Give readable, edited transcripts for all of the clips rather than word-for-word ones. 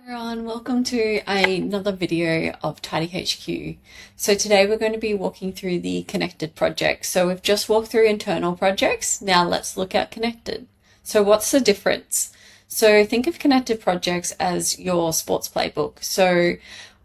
Everyone, welcome to another video of TidyHQ. So today we're going to be walking through the connected projects. So we've just walked through internal projects. Now let's look at connected. So what's the difference? So think of connected projects as your sports playbook. So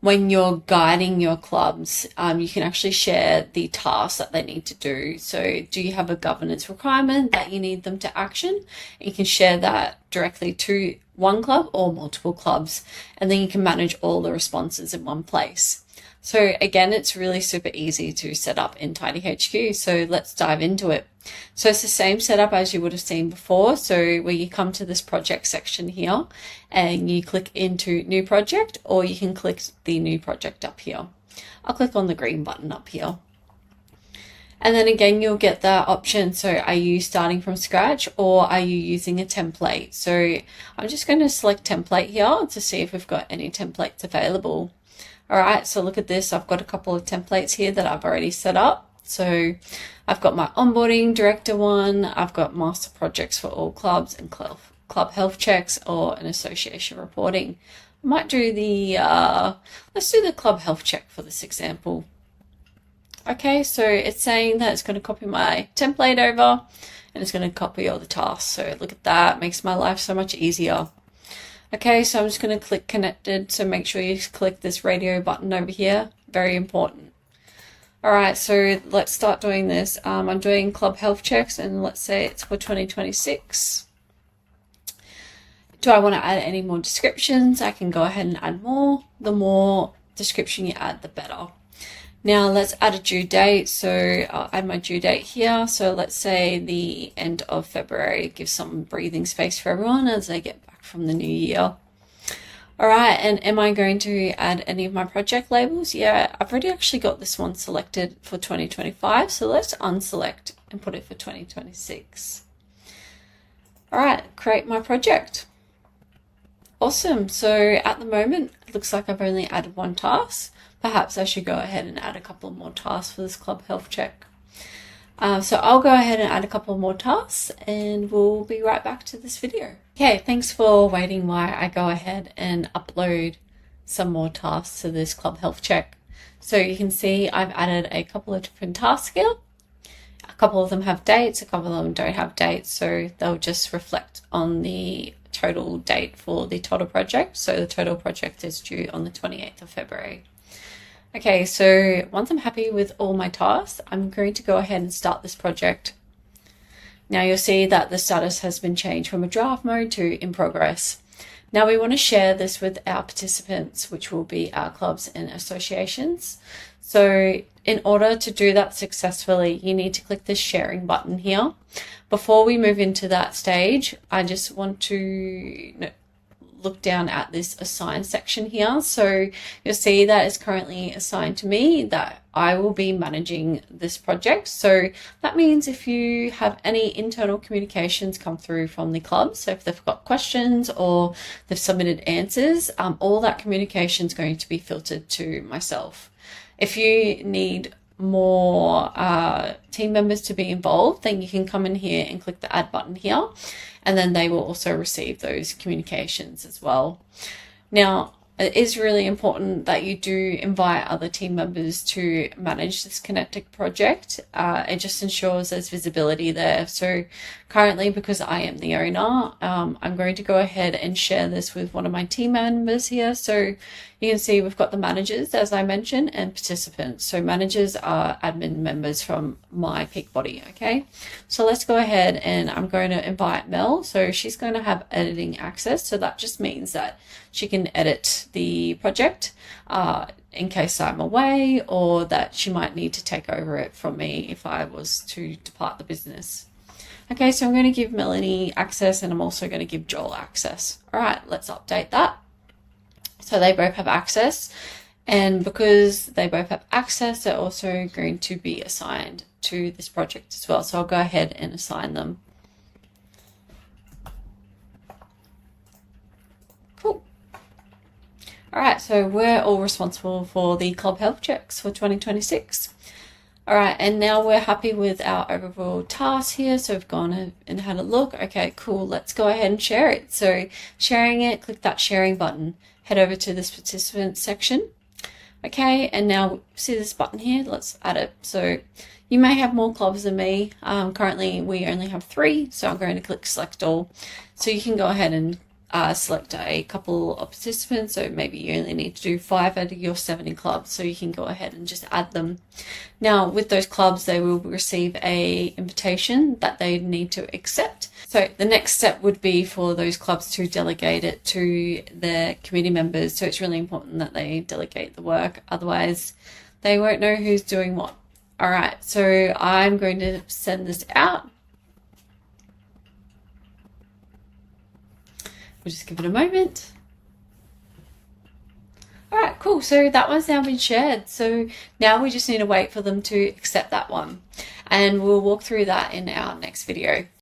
when you're guiding your clubs, you can actually share the tasks that they need to do. So do you have a governance requirement that you need them to action? You can share that directly to one club or multiple clubs, and then you can manage all the responses in one place. So again, it's really super easy to set up in TidyHQ. So let's dive into it. So it's the same setup as you would have seen before. So where you come to this project section here and you click into new project, or you can click the new project up here. I'll click on the green button up here. And then again, you'll get that option. So are you starting from scratch or are you using a template? So I'm just going to select template here to see if we've got any templates available. All right, so look at this. I've got a couple of templates here that I've already set up. So I've got my onboarding director one. I've got master projects for all clubs and club health checks or an association reporting. I might do the, let's do the club health check for this example. Okay, so it's saying that it's going to copy my template over and it's going to copy all the tasks. So look at that, makes my life so much easier. Okay, so I'm just going to click connected. So make sure you click this radio button over here. Very important. All right, so let's start doing this. I'm doing club health checks and let's say it's for 2026. Do I want to add any more descriptions? I can go ahead and add more. The more description you add, the better. Now let's add a due date. So I'll add my due date here. So let's say the end of February, give some breathing space for everyone as they get back from the new year. All right, and am I going to add any of my project labels? Yeah, I've already actually got this one selected for 2025. So let's unselect and put it for 2026. All right, create my project. Awesome. So at the moment, it looks like I've only added one task. Perhaps I should go ahead and add a couple more tasks for this club health check. So I'll go ahead and add a couple more tasks and we'll be right back to this video. Okay, thanks for waiting while I go ahead and upload some more tasks to this club health check. So you can see I've added a couple of different tasks here. A couple of them have dates, a couple of them don't have dates, so they'll just reflect on the total date for the total project. So the total project is due on the 28th of February. Okay, so once I'm happy with all my tasks, I'm going to go ahead and start this project. Now you'll see that the status has been changed from a draft mode to in progress. Now we want to share this with our participants, which will be our clubs and associations. So in order to do that successfully, you need to click this sharing button here. Before we move into that stage, I just want to look down at this assign section here. So you'll see that it's currently assigned to me, that I will be managing this project. So that means if you have any internal communications come through from the club, so if they've got questions or they've submitted answers, all that communication is going to be filtered to myself. If you need more team members to be involved, then you can come in here and click the add button here, and then they will also receive those communications as well. Now, it is really important that you do invite other team members to manage this connected project. It just ensures there's visibility there. So currently, because I am the owner, I'm going to go ahead and share this with one of my team members here. So you can see we've got the managers, as I mentioned, and participants. So managers are admin members from my peak body, okay? So let's go ahead and I'm going to invite Mel. So she's going to have editing access. So that just means that she can edit the project in case I'm away, or that she might need to take over it from me if I was to depart the business. Okay, so I'm going to give Melanie access and I'm also going to give Joel access. All right, let's update that. So they both have access, and because they both have access, they're also going to be assigned to this project as well. So I'll go ahead and assign them. Cool. All right, so we're all responsible for the club health checks for 2026. All right, and now we're happy with our overall task here. So we've gone and had a look. Okay, cool. Let's go ahead and share it. So sharing it, click that sharing button. Head over to this participant section. Okay, and now see this button here. Let's add it. So you may have more clubs than me. Currently, we only have 3, so I'm going to click select all. So you can go ahead and select a couple of participants, so maybe you only need to do 5 out of your 70 clubs, so you can go ahead and just add them. Now with those clubs, they will receive a invitation that they need to accept. So the next step would be for those clubs to delegate it to their committee members, so it's really important that they delegate the work, otherwise they won't know who's doing what. All right, so I'm going to send this out. We'll just give it a moment. All right, cool. So that one's now been shared. So now we just need to wait for them to accept that one. And we'll walk through that in our next video.